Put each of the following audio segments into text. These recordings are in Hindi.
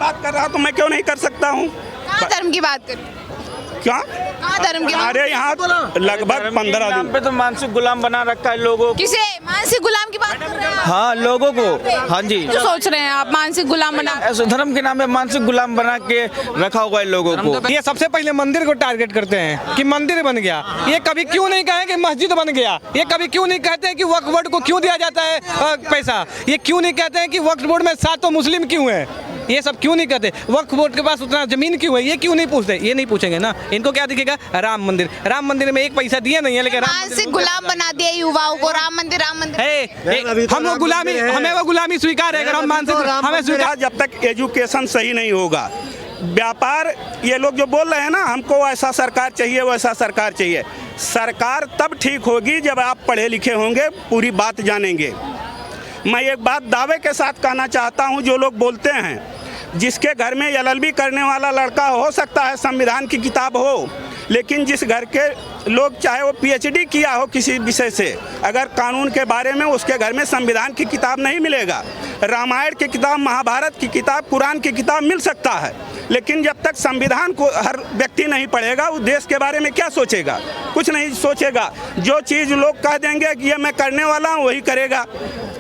बात कर रहा तो मैं क्यों नहीं कर सकता हूँ? कहाँ धर्म की बात कर? क्या कहाँ धर्म की बात? हमारे यहाँ लगभग 15 दिन पे तो मानसिक गुलाम बना रखा है लोगों को। किसे मानसिक गुलाम की बात कर रहे हैं? हाँ, लोगों को। हाँ जी, जो सोच रहे हैं आप मानसिक गुलाम बना? ऐसे धर्म के नाम पे मानसिक गुलाम बना के रखा हुआ है लोगों को। ये सबसे पहले मंदिर को टारगेट करते हैं कि मंदिर बन गया। ये कभी क्यों नहीं कहें कि मस्जिद बन गया। ये कभी क्यों नहीं कहते हैं कि वक्फ बोर्ड को क्यों दिया जाता है पैसा। ये क्यों नहीं कहते हैं कि वक्फ बोर्ड में 7 तो मुस्लिम क्यों है। ये सब क्यों नहीं कहते। वक्फ बोर्ड के पास उतना जमीन क्यों है, ये क्यों नहीं पूछते। ये नहीं पूछेंगे ना। इनको क्या दिखेगा, राम मंदिर में एक पैसा दिया नहीं है, लेकिन मानसिक गुलाम बना दिया युवाओं को। राम मंदिर हम वो गुलामी, हमें वो गुलामी स्वीकार है। अगर हम मानसिक हमें स्वीकार, जब तक एजुकेशन सही नहीं होगा, व्यापार, ये लोग जो बोल रहे हैं ना हमको ऐसा सरकार चाहिए वैसा सरकार चाहिए, सरकार तब ठीक होगी जब आप पढ़े लिखे होंगे, पूरी बात जानेंगे। मैं एक बात दावे के साथ कहना चाहता हूं, जो लोग बोलते हैं जिसके घर में LLB करने वाला लड़का हो सकता है संविधान की किताब हो, लेकिन जिस घर के लोग चाहे वो PhD किया हो किसी विषय से, अगर कानून के बारे में उसके घर में संविधान की किताब नहीं मिलेगा। रामायण की किताब, महाभारत की किताब, कुरान की किताब मिल सकता है, लेकिन जब तक संविधान को हर व्यक्ति नहीं पढ़ेगा उस देश के बारे में क्या सोचेगा, कुछ नहीं सोचेगा। जो चीज़ लोग कह देंगे कि ये मैं करने वाला हूँ वही करेगा।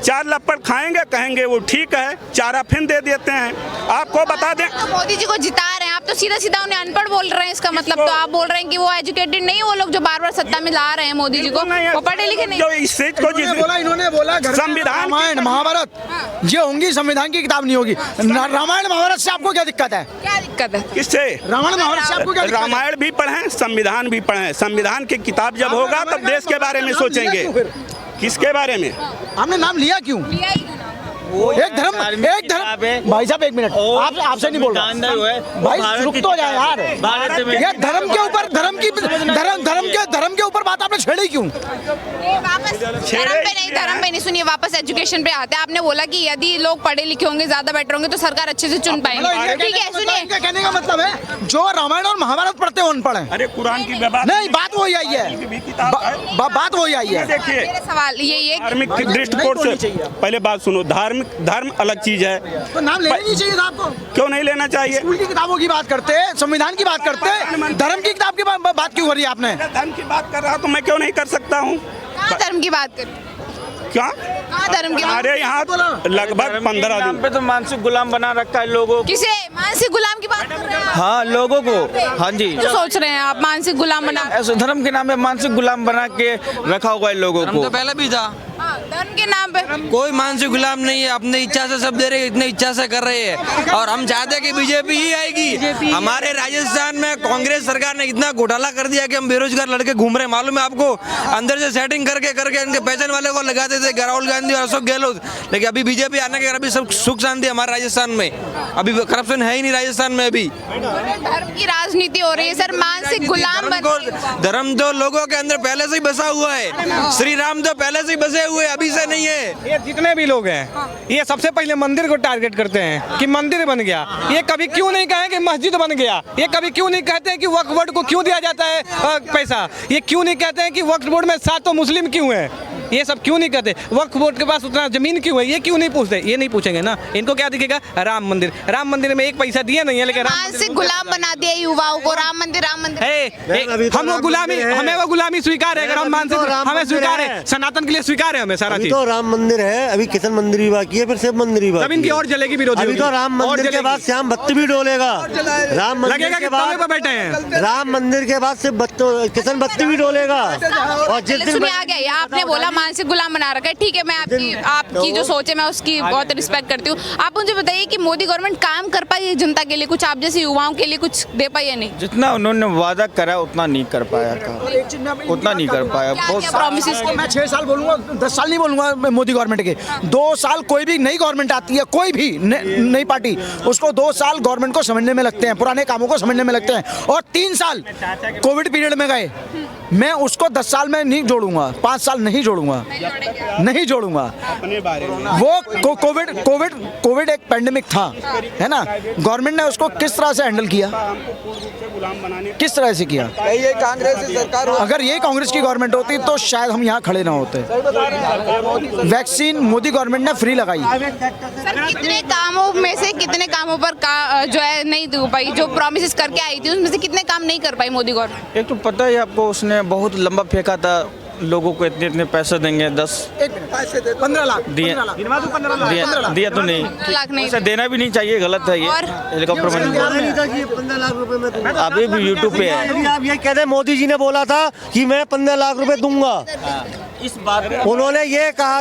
4 लपड़ खाएंगे, कहेंगे वो ठीक है, चारा फिर दे देते हैं। आपको बता दें, तो मोदी जी को जिता रहे हैं आप, तो सीधा सीधा उन्हें अनपढ़ बोल रहे हैं। इसका मतलब तो आप बोल रहे हैं कि वो एजुकेटेड नहीं, वो लोग जो बार बार सत्ता में ला रहे हैं मोदी जी को, वो पढ़े लिखे नहीं। जो इस सीट को इन्होंने बोला संविधान, रामायण महाभारत ये होंगी, संविधान की किताब नहीं होगी। रामायण महाभारत से आपको क्या दिक्कत है? क्या दिक्कत है? किससे? रामायण महाभारत से आपको क्या दिक्कत है? रामायण भी पढ़ें, संविधान भी पढ़ें। संविधान की किताब जब होगा तब देश के बारे में सोचेंगे। किसके बारे में? हमने नाम लिया क्यों? लिया ही क्यों ना? एक धर्म भाई साहब, 1 मिनट, आपसे नहीं बोल रहा भाई, रुक तो जाए यार। ये धर्म के ऊपर, धर्म के ऊपर बात आपने छेड़ी क्यों? वापस धर्म पे नहीं, सुनिए, वापस एजुकेशन पे आते हैं। आपने बोला कि यदि लोग पढ़े लिखे होंगे, ज्यादा बेटर होंगे तो सरकार अच्छे से चुन पाएंगे। ठीक है, सुनिए, कहने का मतलब है जो रामायण और महाभारत पढ़ते हैं अनपढ़ है। अरे कुरान की नहीं, बात वही आई है, बात वही आई है। देखिए, मेरा सवाल ये धार्मिक दृष्टिकोण से पहले बात सुनो। धर्म अलग चीज है, तो नाम लेना नहीं चाहिए था आपको। क्यों नहीं लेना चाहिए? स्कूल की किताबों की बात करते हैं, संविधान की बात करते हैं, धर्म की किताब की बात क्यों हो रही है आपने? धर्म की बात कर रहा तो मैं क्यों नहीं कर सकता हूँ? कहाँ धर्म की बात कर? क्या कहाँ धर्म की बात? हमारे यहाँ लगभग 15 दिन पे तो मानसिक गुलाम बना रखा है लोगों को। किसे मानसिक गुलाम की बात कर रहे हैं? हाँ, लोगों को। हाँ जी, जो सोच रहे हैं आप मानसिक गुलाम बना? ऐसे धर्म के नाम पे मानसिक गुलाम बना के रखा हुआ है लोगों को। तो पहले भी था, धर्म के नाम पे कोई मानसिक गुलाम नहीं है। अपनी इच्छा से सब दे रहे, इतनी इच्छा से कर रहे हैं, और हम चाहते हैं कि बीजेपी ही आएगी। हमारे राजस्थान में कांग्रेस सरकार ने इतना घोटाला कर दिया कि हम बेरोजगार लड़के घूम रहे हैं। मालूम है आपको, अंदर से सेटिंग करके इनके पहचान वाले को लगाते थे, राहुल गांधी और अशोक गहलोत। लेकिन अभी बीजेपी आने के बाद अभी सब सुख शांति हमारे राजस्थान में, अभी करप्शन है ही नहीं राजस्थान में। अभी धर्म की राजनीति हो रही है सर, मानसिक गुलाम धर्म तो लोगों के अंदर पहले से ही बसा हुआ है। श्री राम तो पहले से ही बसे हुए, अभी से नहीं है। ये जितने भी लोग हैं, ये सबसे पहले मंदिर को टारगेट करते हैं कि मंदिर बन गया। ये कभी क्यों नहीं कहें कि मस्जिद बन गया। ये कभी क्यों नहीं कहते हैं कि वक्फ बोर्ड को क्यों दिया जाता है पैसा। ये क्यों नहीं कहते हैं कि वक्फ बोर्ड में 7 तो मुस्लिम क्यों है। ये सब क्यों नहीं कहते। वक्फ बोर्ड के पास उतना जमीन क्यों है, ये क्यों नहीं पूछते। ये नहीं पूछेंगे ना। इनको क्या दिखेगा, राम मंदिर में एक पैसा दिया नहीं है, लेकिन मानसिक गुलाम बना दिया युवाओं को। राम मंदिर हम वो गुलामी, हमें वो गुलामी स्वीकार है। अगर हम मानसिक, हमें स्वीकार है, सनातन के लिए स्वीकार है हमें सारा चीज। तो राम मंदिर है, अभी किशन मंदिर भी बाकी है, फिर शिव मंदिर भी बाकी है। तब इनकी और जलेगी विरोधी। अभी तो राम मंदिर के बाद श्याम बत्ती भी डोलेगा। राम मंदिर के बाद बैठे हैं, राम मंदिर के बाद सिर्फ किशन बत्ती भी डोलेगा। और जिस दिन सुनिए, आ गया, आपने बोला मानसिक गुलाम बना रखा है। ठीक है, मैं आपकी जो सोच है मैं उसकी बहुत रिस्पेक्ट करती हूँ। आप मुझे बताइए कि मोदी गवर्नमेंट काम कर पाई है जनता के लिए, कुछ आप जैसे युवाओं के लिए कुछ दे पाई है? नहीं, जितना उन्होंने वादा करा उतना नहीं कर पाया था, उतना नहीं कर पाया। प्रॉमिसेस मैं 6 साल बोलूंगा, 10 साल नहीं बोलूंगा मोदी गवर्नमेंट के। 2 साल कोई भी नई गवर्नमेंट आती है, कोई भी नई पार्टी, उसको 2 साल गवर्नमेंट को समझने में लगते हैं, पुराने कामों को समझने में लगते हैं। और 3 साल कोविड पीरियड में गए, मैं उसको 10 साल में नहीं जोड़ूंगा, 5 साल नहीं जोड़ूंगा। जोड़ूंगा, नहीं जोड़ूंगा। अपने बारे में वो कोविड एक पैंडेमिक था, है ना। गवर्नमेंट ने उसको किस तरह से हैंडल किया, हमको पूर्ण रूप से गुलाम बनाने किस तरह से किया। ये कांग्रेस की सरकार अगर ये कांग्रेस की गवर्नमेंट होती तो शायद हम यहाँ खड़े ना होते। वैक्सीन मोदी गवर्नमेंट ने फ्री लगाई। सर कितने कामों में से कितने कामों पर जो है नहीं दे पाई, जो प्रॉमिसेस करके आई थी उसमें से कितने काम नहीं कर पाई मोदी गवर्नमेंट? एक तो पता है आपको, उसने बहुत लंबा फेंका था, लोगों को इतने पैसे देंगे, 15 लाख दिए दिया तो नहीं, 15 लाख नहीं उसे देना भी नहीं चाहिए, गलत है ये। और? हेलीकॉप्टर 15 लाख रुपए में अभी भी यूट्यूब पे है। आप ये कह रहे मोदी जी ने बोला था कि मैं 15 लाख रुपए दूंगा। इस बात उन्होंने ये कहा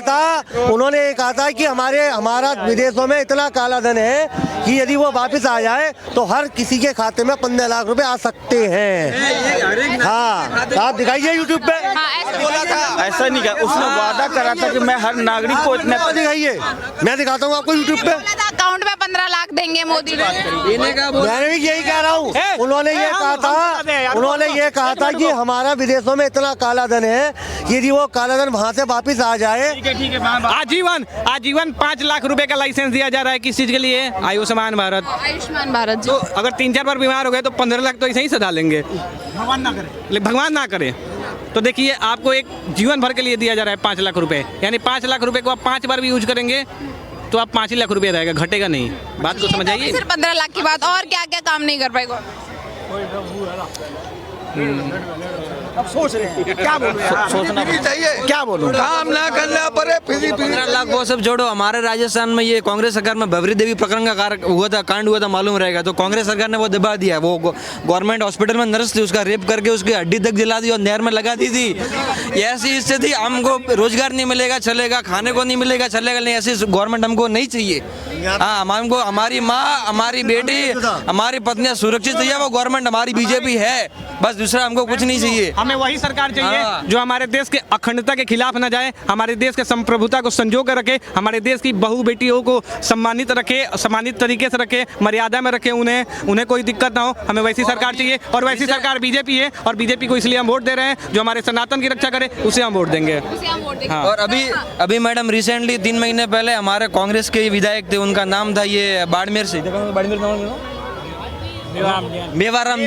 था कि हमारा विदेशों में इतना काला धन है कि यदि वो वापस आ जाए तो हर किसी के खाते में 15 लाख रुपए आ सकते हैं। हाँ, आप दिखाइए यूट्यूब पे। हाँ, ऐसा ऐसा नहीं कहा, उसने वादा करा था कि मैं हर नागरिक को इतने दिखाइए, मैं दिखाता हूँ आपको यूट्यूब पे। अकाउंट में 15 लाख देंगे मोदी ने। मैंने भी यही कह रहा हूँ। उन्होंने ये कहा था कि हमारा विदेशों में इतना काला धन है, यदि वो काला धन वहाँ से वापस आ जाए। आजीवन 5 लाख रुपए का लाइसेंस दिया जा रहा है किस चीज के लिए? आयुष्मान भारत। आयुष्मान भारत तो अगर 3-4 बार बीमार हो गए तो 15 लाख तो ऐसे ही सधा लेंगे, भगवान ना करे। तो देखिए आपको एक जीवन भर के लिए दिया जा रहा है 5 लाख रुपए, यानी 5 लाख रुपए को आप 5 बार भी यूज करेंगे तो आप 5 ही लाख रुपए रहेगा, घटेगा नहीं। बात को समझ आइए। सिर्फ 15 लाख की बात, और क्या क्या काम नहीं कर पाएगा? अब सोच रहे हैं क्या बोलूं, सोचना भी चाहिए, क्या बोलूं। काम ना करना पड़े, 15 लाख वो सब जोड़ो। हमारे राजस्थान में ये कांग्रेस सरकार में भवरी देवी प्रकरण का कांड हुआ था, मालूम रहेगा। तो कांग्रेस सरकार ने वो दबा दिया। वो गवर्नमेंट हॉस्पिटल में नर्स थी, उसका रेप करके उसकी हड्डी तक जला दी और नहर में लगा दी थी। ऐसी स्थिति, हमको रोजगार नहीं मिलेगा चलेगा, खाने को नहीं मिलेगा चलेगा, नहीं ऐसी गवर्नमेंट हमको नहीं चाहिए। हाँ, हमको हमारी माँ, हमारी बेटी, हमारी पत्नियां सुरक्षित चाहिए, वो गवर्नमेंट हमारी बीजेपी है, बस दूसरा हमको कुछ नहीं चाहिए। हमें वही सरकार चाहिए हाँ। जो हमारे देश के अखंडता के खिलाफ ना जाए, हमारे देश के संप्रभुता को संजो कर रखे, हमारे देश की बहु बेटियों को सम्मानित रखे, सम्मानित तरीके से रखे, मर्यादा में रखे, उन्हें कोई दिक्कत ना हो। हमें वैसी सरकार चाहिए और वैसी सरकार बीजेपी है, और बीजेपी को इसलिए हम वोट दे रहे हैं जो हमारे सनातन की रक्षा करे, उसे हम वोट देंगे। हाँ। और अभी मैडम रिसेंटली 3 महीने पहले हमारे कांग्रेस के विधायक थे, उनका नाम था ये बाड़मेर से, बेवाराम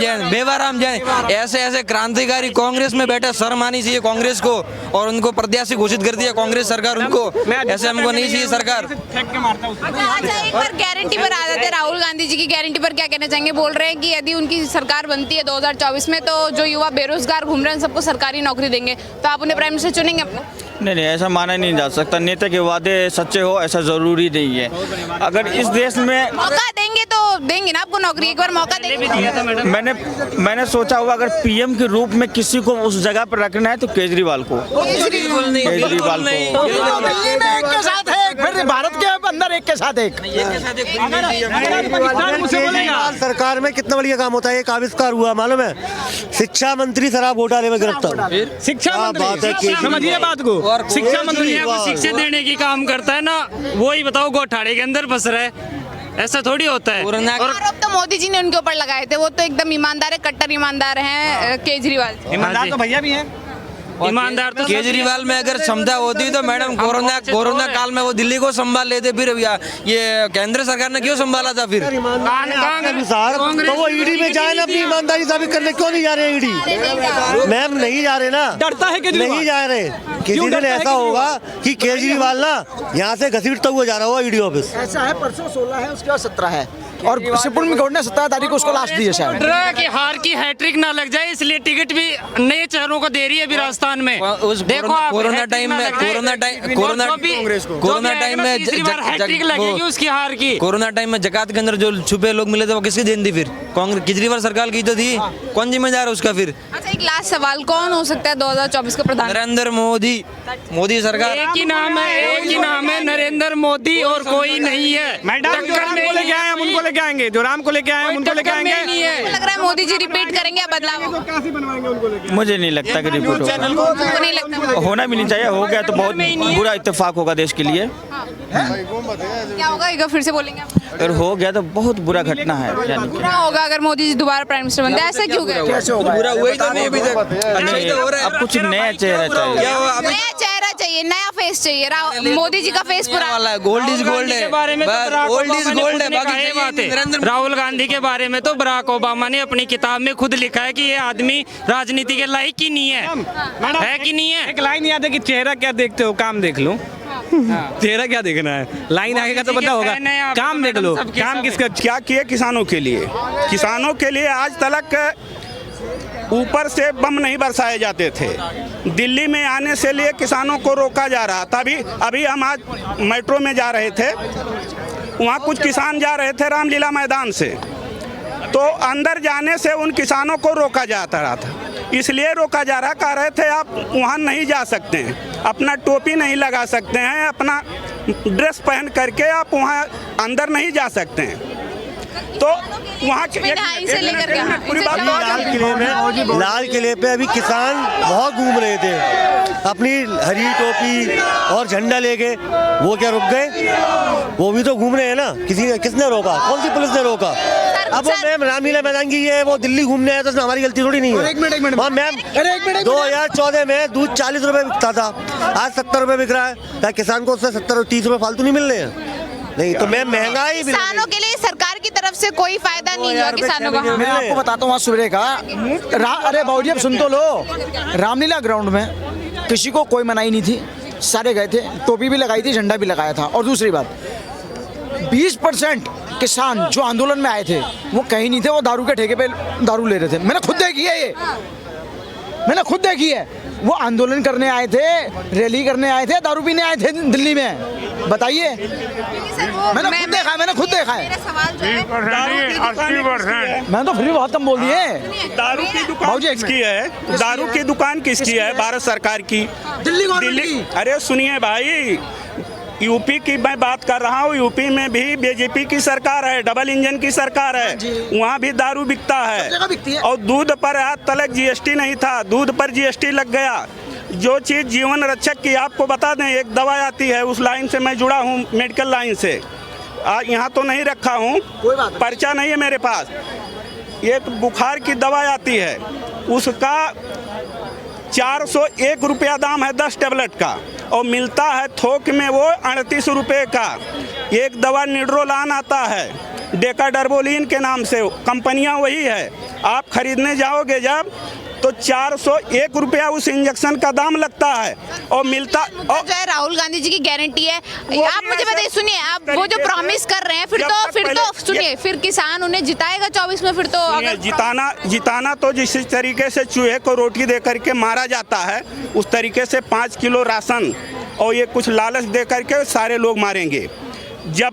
जैन। ऐसे क्रांतिकारी कांग्रेस में बैठे, शर्म आनी चाहिए कांग्रेस को, और उनको प्रत्याशी घोषित कर दिया कांग्रेस सरकार उनको। ऐसे हमको नहीं चाहिए सरकार। अच्छा, एक बार गारंटी पर आ जाते हैं, राहुल गांधी जी की गारंटी पर क्या कहना चाहेंगे? बोल रहे हैं कि यदि उनकी सरकार बनती है 2024 में तो जो युवा बेरोजगार घूम रहे हैं सबको सरकारी नौकरी देंगे, तो आप उन्हें प्राइम मिनिस्टर चुनेंगे अपना? नहीं, ऐसा माना नहीं जा सकता। नेता के वादे सच्चे हो ऐसा जरूरी नहीं है। अगर इस देश में मौका देंगे तो देंगे ना आपको नौकरी, एक बार मौका देंगे। मैंने सोचा हुआ अगर पीएम के रूप में किसी को उस जगह पर रखना है तो केजरीवाल को। फिर भारत के अंदर एक के साथ एक। सरकार में कितना बढ़िया काम होता है, एक आविष्कार हुआ मालूम है, शिक्षा मंत्री शराब घोटाले में गिरफ्तार। शिक्षा मंत्री, समझिए बात को, शिक्षा मंत्री को शिक्षा देने की काम करता है ना, वही बताओ घोटाले के अंदर फंस रहा है। ऐसा थोड़ी होता है। और आरोप तो मोदी जी ने उनके ऊपर लगाए थे, वो तो एकदम ईमानदार है, कट्टर ईमानदार हैं केजरीवाल। ईमानदार तो भैया भी हैं। ईमानदार तो केजरीवाल में अगर क्षमता होती तो मैडम कोरोना काल में वो दिल्ली को संभाल लेते, फिर ये केंद्र सरकार ने क्यों संभाला था? फिर तो वो ईडी में जाए ना, अपनी ईमानदारी साबित करने क्यों नहीं जा रहे? ईडी मैम नहीं जा रहे ना, डरता है केजरीवाल, नहीं जा रहे। किसी दिन ऐसा होगा कि केजरीवाल ना यहाँ से घसीटता हुआ जा रहा होगा ईडी ऑफिस। ऐसा है, परसों 16 है, उसके बाद 17 है, और सुप्रीम कोर्ट ने 17 तारीख को उसको लास्ट दी है शायद। कि हार की हैट्रिक ना लग जाए, इसलिए टिकट भी नए चेहरों को दे रही है अभी राजस्थान में। देखो आप, कोरोना टाइम में हैट्रिक लगेगी उसकी हार की। कोरोना टाइम में जकात के अंदर जो छुपे लोग मिले थे वो किसकी देन थी? फिर कांग्रेस केजरीवाल सरकार की तो थी, कौन जिम्मेदार है उसका? फिर अच्छा, एक लास्ट सवाल, कौन हो सकता है 2024 का प्रधान? नरेंद्र मोदी सरकार। एक ही नाम है नरेंद्र मोदी, और कोई नहीं है। मैडम जो राम को लेके आए हम उनको लेके आएंगे, जो राम को लेके आए हम उनको लेके आएंगे। लग रहा है मोदी जी रिपीट करेंगे या बदलाव? मुझे नहीं लगता कि रिपोर्ट होगा, नहीं लगता होना भी नहीं चाहिए। हो गया तो बहुत बुरा इत्तेफाक होगा देश के लिए। क्या होगा, एक बार फिर से बोलेंगे आप? अगर हो गया तो बहुत बुरा घटना है। यानी बुरा होगा अगर मोदी जी दोबारा प्राइम मिनिस्टर बनते हैं, ऐसा क्यों गया? बुरा हुआ ही तो नहीं अभी तक, अच्छा ही तो हो रहा है। अब कुछ नया चेहरा चाहिए। नया चेहरा चाहिए, नया फेस चाहिए, मोदी जी का फेस पूरा वाला है, गोल्ड इज गोल्ड के है, बारे में तो बराक गोल्ड इज ओबामा ने गोल्ड खुद है, ने बाकी कहा ये चाहिए बात है। नरेंद्र राहुल गांधी के बारे में तो बराक ओबामा ने अपनी किताब में खुद लिखा है कि ये आदमी राजनीति के लायक ही नहीं है कि नहीं है। एक लाइन याद है कि चेहरा क्या देखते हो, काम देख लो। चेहरा क्या देखना है, लाइन आगे का तो पता होगा, काम देख लो, काम किसका। क्या किए किसानों के लिए? किसानों के लिए आज तक ऊपर से बम नहीं बरसाए जाते थे। दिल्ली में आने से लिए किसानों को रोका जा रहा था। अभी हम आज मेट्रो में जा रहे थे, वहाँ कुछ किसान जा रहे थे रामलीला मैदान से, तो अंदर जाने से उन किसानों को रोका जाता रहा था। इसलिए रोका जा रहा, कह रहे थे आप वहाँ नहीं जा सकते हैं, अपना टोपी नहीं लगा सकते हैं, अपना ड्रेस पहन करके आप वहाँ अंदर नहीं जा सकते हैं। तो वहाँ के से लेकर के पूरी बात लाल किले पे अभी किसान बहुत घूम रहे थे अपनी हरी टोपी और झंडा लेके, वो क्या रुक गए? वो भी तो घूम रहे हैं ना। किसने रोका? कौन सी पुलिस ने रोका? अब वो मैम रामलीला मैदान की है, वो दिल्ली घूमने आया तो उसमें हमारी गलती थोड़ी नहीं है। एक मिनट और मैम 2014 में दूध 40 रुपए बिकता था, आज 70 रुपए बिक रहा है। क्या किसान को उससे 70 और 30 रुपए फालतू नहीं मिल रहे हैं? नहीं तो मैम महंगाई किसानों के लिए सरकार की तरफ से कोई फायदा नहीं हुआ किसानों का। मैं आपको बताता हूँ आज सुबह का अरे बाबूजी अब सुन तो लो, रामलीला ग्राउंड में किसी को कोई मनाही नहीं थी, सारे गए थे, टोपी भी लगाई थी, झंडा भी लगाया था। और दूसरी बात 20% किसान जो आंदोलन में आए थे वो कहीं नहीं थे, वो दारू के ठेके पे दारू ले रहे थे। मैंने खुद देखी है, ये मैंने खुद देखी है। वो आंदोलन करने आए थे, रैली करने आए थे, दारू पीने आए थे दिल्ली में, बताइए। मैंने खुद देखा है। मैंने तो फ्री बहुत कम बोल दिए। दारू की दुकान किसकी है? दारू की दुकान किसकी है? भारत सरकार की, दिल्ली। अरे सुनिए भाई, यूपी की मैं बात कर रहा हूँ। यूपी में भी बीजेपी की सरकार है, डबल इंजन की सरकार है, वहाँ भी दारू बिकता है। और दूध पर आज तक जीएसटी नहीं था, दूध पर जीएसटी लग गया। जो चीज़ जीवन रक्षक की आपको बता दें, एक दवा आती है, उस लाइन से मैं जुड़ा हूँ, मेडिकल लाइन से। यहाँ तो नहीं रखा हूँ, पर्चा नहीं है मेरे पास। एक बुखार की दवा आती है, उसका 401 रुपया दाम है 10 टेबलेट का, और मिलता है थोक में वो 38 रुपये का। एक दवा निड्रोलान आता है डेकाडर्बोलिन के नाम से, कंपनियां वही है। आप खरीदने जाओगे जब तो 401 रुपया उस इंजेक्शन का दाम लगता है, और मिलता और जो है राहुल गांधी जी की गारंटी है। आप मुझे बताइए, सुनिए, आप वो जो प्रॉमिस कर रहे हैं, फिर तो सुनिए, फिर किसान उन्हें जिताएगा 24 में। फिर तो अगर जिताना तो जिस तरीके से चूहे को रोटी दे करके मारा जाता है, उस तरीके से 5 किलो राशन और ये कुछ लालच दे करके सारे लोग मारेंगे। जब